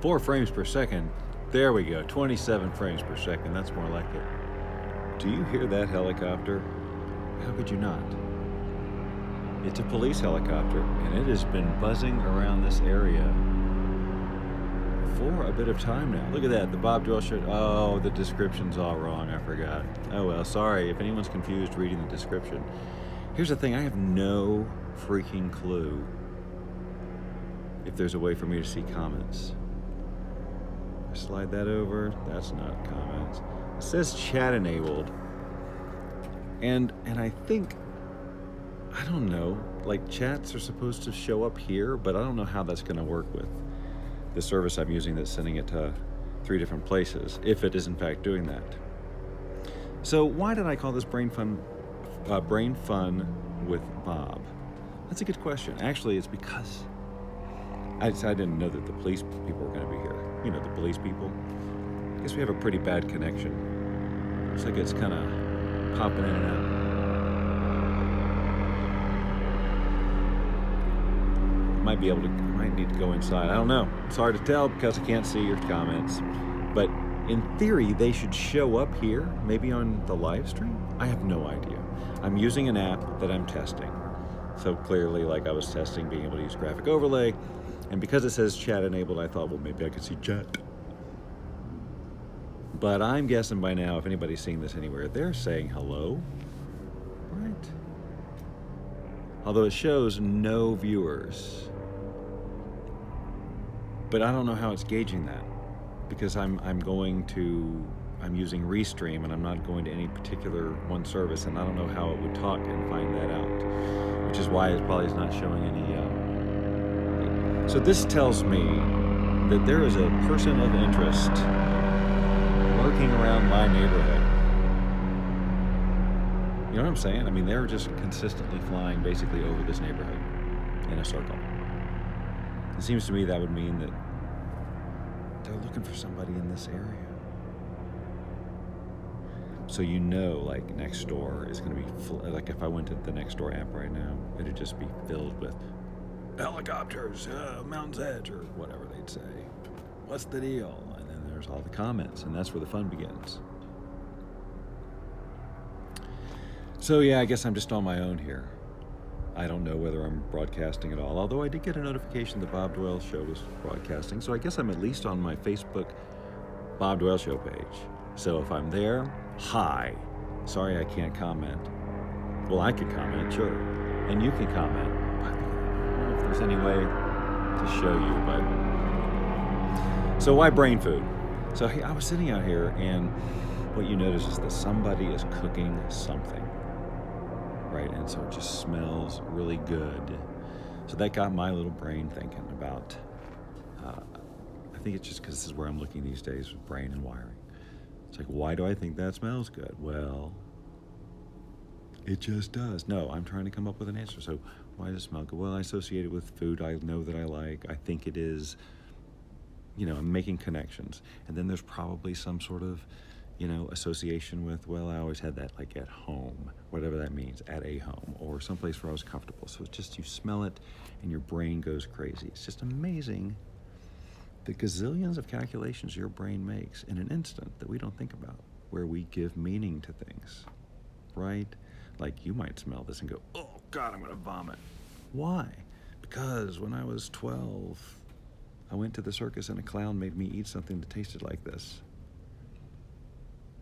4 frames per second. There we go, 27 frames per second. That's more like it. Do you hear that helicopter? How could you not? It's a police helicopter, and it has been buzzing around this area for a bit of time now. Look at that, the Bob Doyle Show. Oh, the description's all wrong, I forgot. Oh well, sorry if anyone's confused reading the description. Here's the thing, I have no freaking clue if there's a way for me to see comments. Slide that over, that's not comments. It says chat enabled. And I think, I don't know, like chats are supposed to show up here, but I don't know how that's gonna work with the service I'm using that's sending it to 3 different places, if it is in fact doing that. So why did I call this Brain Fun with Bob? That's a good question. Actually, it's because I didn't know that the police people were gonna be here. You know, the police people. I guess we have a pretty bad connection. Looks like it's kind of popping in and out. Might need to go inside. I don't know. It's hard to tell because I can't see your comments. But in theory, they should show up here, maybe on the live stream. I have no idea. I'm using an app that I'm testing. So clearly, like I was testing being able to use graphic overlay. And because it says chat enabled, I thought, well, maybe I could see chat. But I'm guessing by now, if anybody's seeing this anywhere, they're saying hello, right? Although it shows no viewers. But I don't know how it's gauging that, because I'm using Restream, and I'm not going to any particular one service, and I don't know how it would talk and find that out, which is why it probably is not showing any. So this tells me that there is a person of interest lurking around my neighborhood. You know what I'm saying? I mean, they're just consistently flying basically over this neighborhood in a circle. It seems to me that would mean that they're looking for somebody in this area. So you know, like next door is going to be, like if I went to the next door app right now, it'd just be filled with helicopters, Mountain's Edge, or whatever they'd say. What's the deal? And then there's all the comments, and that's where the fun begins. So yeah, I guess I'm just on my own here. I don't know whether I'm broadcasting at all, although I did get a notification the Bob Doyle Show was broadcasting, so I guess I'm at least on my Facebook Bob Doyle Show page. So if I'm there, hi. Sorry I can't comment. Well, I can comment, sure. And you can comment. But I don't know if there's any way to show you, but... So why brain food? So I was sitting out here, and what you notice is that somebody is cooking something. Right, and so it just smells really good. So that got my little brain thinking about, I think it's just because this is where I'm looking these days with brain and wiring. It's like, why do I think that smells good? Well, it just does. No, I'm trying to come up with an answer. So why does it smell good? Well, I associate it with food I know that I like. I think it is, you know, I'm making connections. And then there's probably some sort of, you know, association with, well, I always had that like at home, whatever that means, at a home, or someplace where I was comfortable. So it's just, you smell it and your brain goes crazy. It's just amazing the gazillions of calculations your brain makes in an instant that we don't think about, where we give meaning to things, right? Like you might smell this and go, oh God, I'm gonna vomit. Why? Because when I was 12, I went to the circus and a clown made me eat something that tasted like this.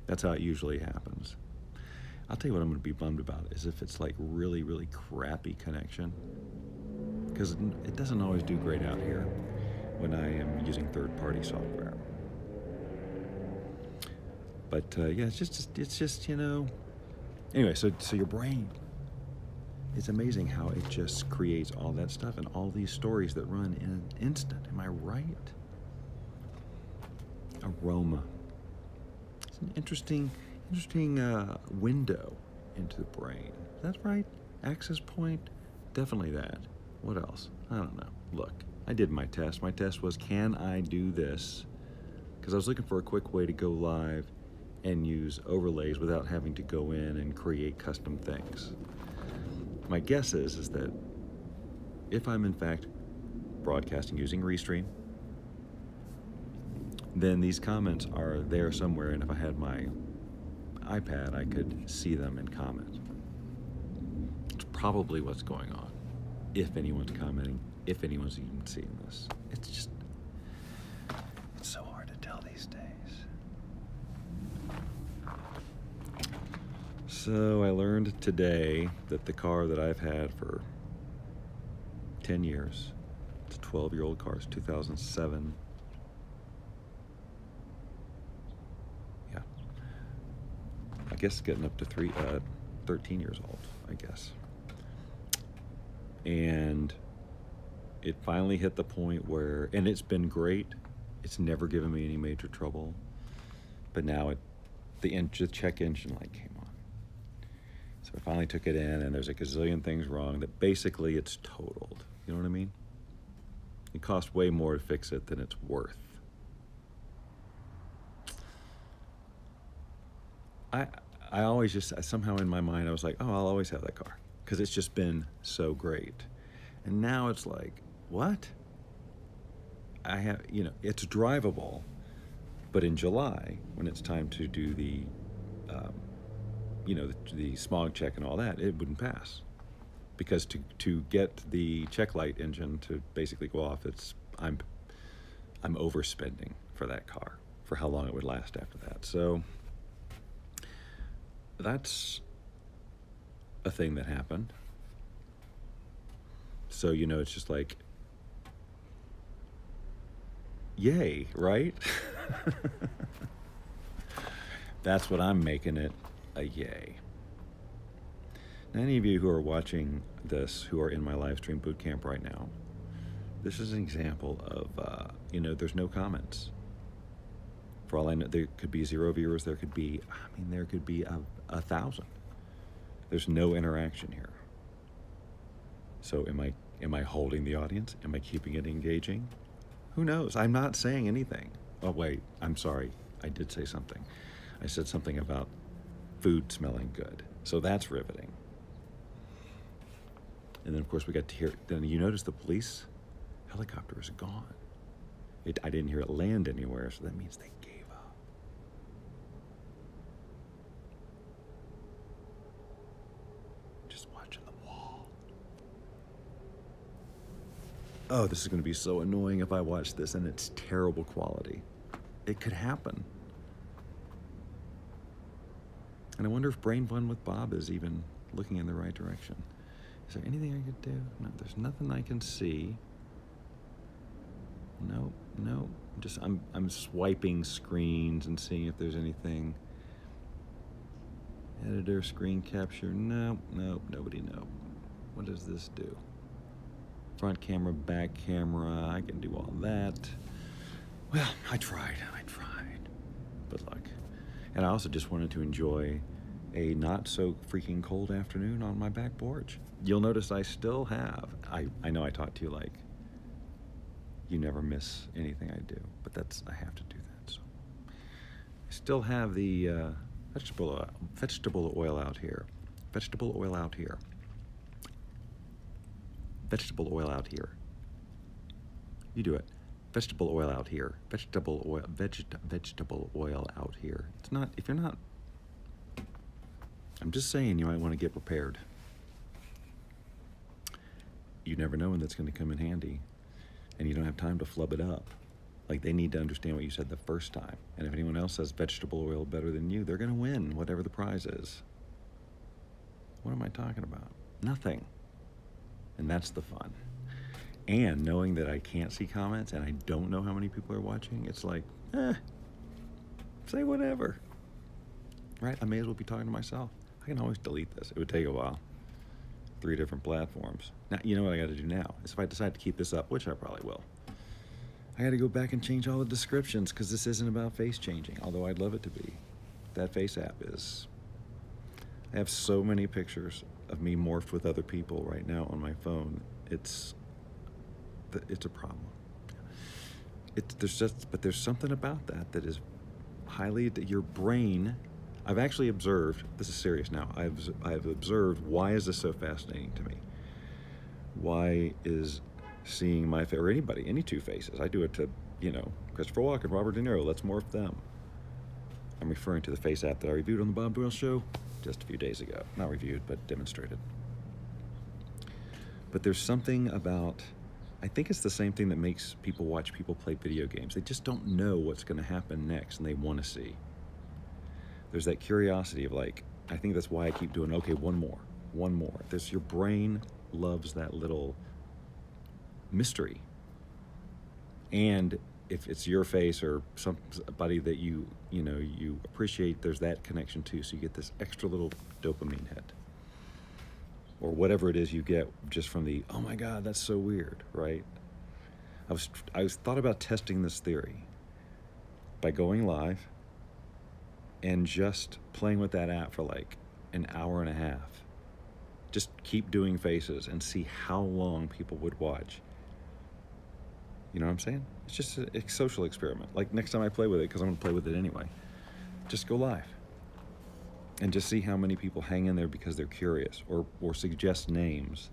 That's how it usually happens. I'll tell you what I'm going to be bummed about is if it's like really, really crappy connection, because it doesn't always do great out here when I am using third-party software. But yeah, it's just you know. Anyway, so your brain, it's amazing how it just creates all that stuff and all these stories that run in an instant. Am I right? Aroma. An interesting window into the brain. Is that right? Access point? Definitely that. What else? I don't know. Look, I did my test. My test was, can I do this? Because I was looking for a quick way to go live and use overlays without having to go in and create custom things. My guess is that if I'm in fact broadcasting using Restream, then these comments are there somewhere, and if I had my iPad, I could see them and comment. It's probably what's going on, if anyone's commenting, if anyone's even seeing this. It's so hard to tell these days. So I learned today that the car that I've had for 10 years, it's a 12-year-old car, it's 2007. Yeah. I guess getting up to 13 years old, I guess. And it finally hit the point where, and it's been great. It's never given me any major trouble. But now the check engine light came on. So I finally took it in, and there's a gazillion things wrong that basically it's totaled. You know what I mean? It cost way more to fix it than it's worth. I always just, somehow in my mind, I was like, oh, I'll always have that car, because it's just been so great. And now it's like, what? I have, it's drivable, but in July, when it's time to do the smog check and all that, it wouldn't pass, because to get the check light engine to basically go off, I'm overspending for that car for how long it would last after that. So that's a thing that happened. So it's just like, yay, right? That's what I'm making it a yay. Now, any of you who are watching this, who are in my live stream boot camp right now, this is an example of, there's no comments. For all I know, there could be 0 viewers. There could be 1,000. There's no interaction here. So am I holding the audience? Am I keeping it engaging? Who knows? I'm not saying anything. Oh, wait, I'm sorry. I did say something. I said something about food smelling good. So that's riveting. And then, of course, we got to hear, then you notice the police helicopter is gone. I didn't hear it land anywhere, so that means they gave up. Just watching the wall. Oh, this is going to be so annoying if I watch this and it's terrible quality. It could happen. And I wonder if Brain Fun with Bob is even looking in the right direction. Is there anything I could do? No, there's nothing I can see. No. I'm swiping screens and seeing if there's anything. Editor, screen capture. No, nobody. What does this do? Front camera, back camera. I can do all that. Well, I tried. But luck. And I also just wanted to enjoy a not so freaking cold afternoon on my back porch. You'll notice I still have, I know I talk to you like you never miss anything I do, but I have to do that. So I still have the vegetable oil out here. Vegetable oil out here. You do it. Vegetable oil out here. Vegetable oil out here. It's not, if you're not, I'm just saying you might want to get prepared. You never know when that's going to come in handy, and you don't have time to flub it up. Like, they need to understand what you said the first time. And if anyone else says vegetable oil better than you, they're going to win whatever the prize is. What am I talking about? Nothing. And that's the fun. And knowing that I can't see comments and I don't know how many people are watching, it's like, say whatever. Right? I may as well be talking to myself. I can always delete this. It would take a while. 3 different platforms. Now, you know what I got to do now? Is if I decide to keep this up, which I probably will, I got to go back and change all the descriptions, because this isn't about face changing, although I'd love it to be. That face app is. I have so many pictures of me morphed with other people right now on my phone. It's a problem. There's something about that is highly, your brain. I've actually observed, this is serious now, I've observed, why is this so fascinating to me? Why is seeing my face, or anybody, any two faces, I do it to Christopher Walken, Robert De Niro, let's morph them. I'm referring to the Face app that I reviewed on the Bob Doyle Show just a few days ago. Not reviewed, but demonstrated. But there's something about, I think it's the same thing that makes people watch people play video games. They just don't know what's going to happen next, and they want to see. There's that curiosity of like, I think that's why I keep doing, okay, one more. Your brain loves that little mystery. And if it's your face or somebody that you appreciate, there's that connection too. So you get this extra little dopamine hit. Or whatever it is you get just from the, oh my God, that's so weird, right? I was thought about testing this theory by going live and just playing with that app for like an hour and a half. Just keep doing faces and see how long people would watch. You know what I'm saying? It's just a social experiment. Like next time I play with it, because I'm going to play with it anyway, just go live. And just see how many people hang in there because they're curious or suggest names.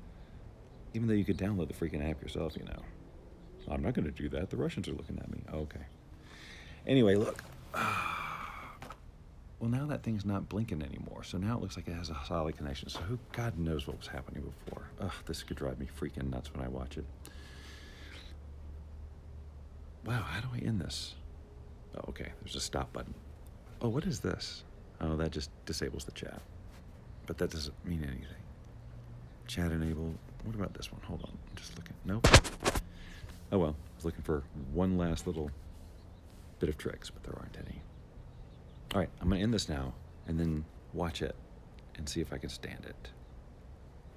Even though you could download the freaking app yourself, I'm not going to do that. The Russians are looking at me. Okay. Anyway, look. Well, now that thing's not blinking anymore. So now it looks like it has a solid connection. So God knows what was happening before. This could drive me freaking nuts when I watch it. Wow, how do I end this? Oh, okay. There's a stop button. Oh, what is this? Oh, that just disables the chat. But that doesn't mean anything. Chat enable. What about this one? Hold on. I'm just looking. Nope. Oh, well. I was looking for one last little bit of tricks, but there aren't any. All right. I'm going to end this now and then watch it and see if I can stand it.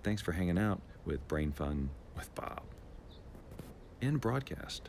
Thanks for hanging out with Brain Fun with Bob. End broadcast.